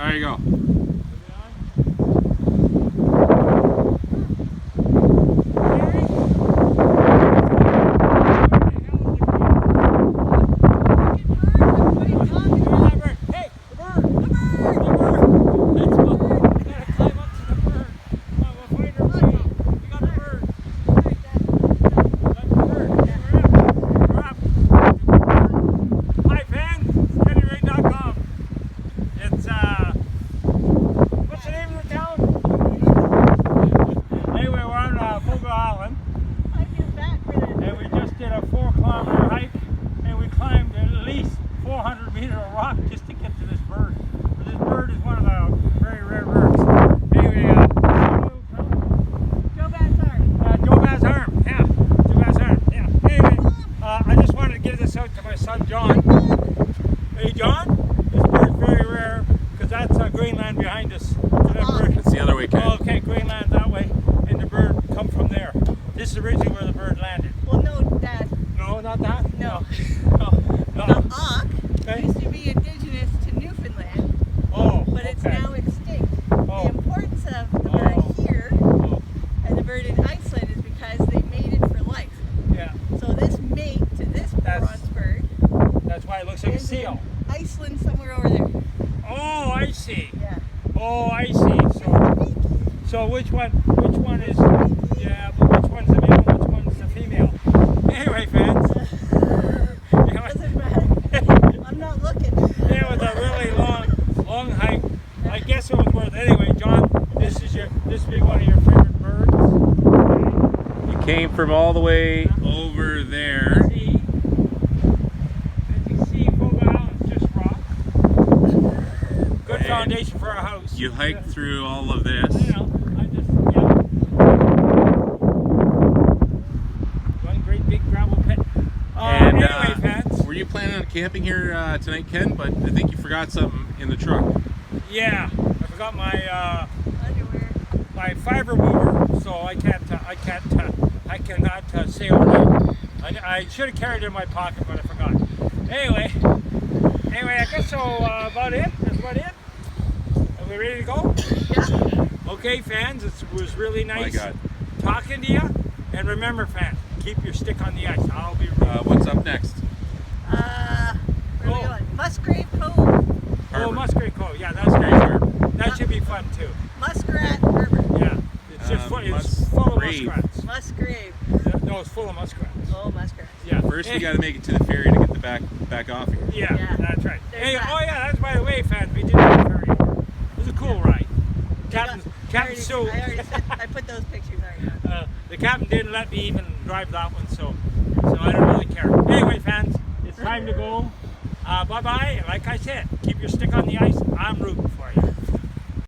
There you go. What's the name of the town? Anyway, we're on Fogo Island, and we just did a 4-kilometer hike, and we climbed at least 400 meters of rock just to get to this bird. But this bird is one of the very rare birds. Anyway, Joe Bass Arm, yeah. Joe Bass Arm, yeah. Anyway, I just wanted to give this out to my son John. Hey John, this bird's very rare because that's Greenland behind us. It's the other way, Ken. Oh, okay, Greenland that way, and the bird come from there. This is originally where the bird landed. Well, no, Dad. No, not that? No. No. The Aulk Okay. used to be indigenous to Newfoundland, Oh, but it's okay. now extinct. Oh. The importance of the bird Oh. here Oh, and the bird in Iceland is because they mated for life. yeah, So this mate to this That's- bronze bird that's why it looks like a is seal. in Iceland somewhere over there. Oh, I see. Yeah. Oh, I see. So which one is, yeah, but which one's the male, which one's the female? Anyway, fans, Doesn't matter. I'm not looking. it was a really long hike. I guess it was worth it. Anyway, John, this be one of your favorite birds. You came from all the way over there. See? As you see, Fogo Island's just rock. Good And foundation for our house. You hiked through all of this. You know, yeah. One great big gravel pit. And Anyway, fans. were you planning on camping here tonight, Ken? But I think you forgot something in the truck. Yeah, I forgot my Underwear. my fiber mover, so I cannot stay overnight. I should have carried it in my pocket, but I forgot. Anyway, I guess so. About it. That's about it. Are we ready to go? Yeah. Okay, fans. It was really nice God. talking to you. And remember, fans, keep your stick on the ice. I'll be. What's up next? Where are we Oh. going? Musgrave Cove. Oh, Harbor. Musgrave Cove. Yeah, that's great. That should be fun too. Muskrat Harbor. Yeah, it's just fun. It's full of Musgrave. muskrats. Musgrave. No, it's full of muskrats. Oh, muskrats. Yeah. First, we got to make it to the ferry to get the back off here. Yeah, Yeah. that's right. There's Hey, that. oh yeah, that's by the way, fans. We did that ferry. It was a cool ride. Captain Sue. I already said, I put those pictures already. The captain didn't let me even drive that one, so I don't really care. Anyway, fans, it's time to go. Bye bye. Like I said, keep your stick on the ice. I'm rooting for you.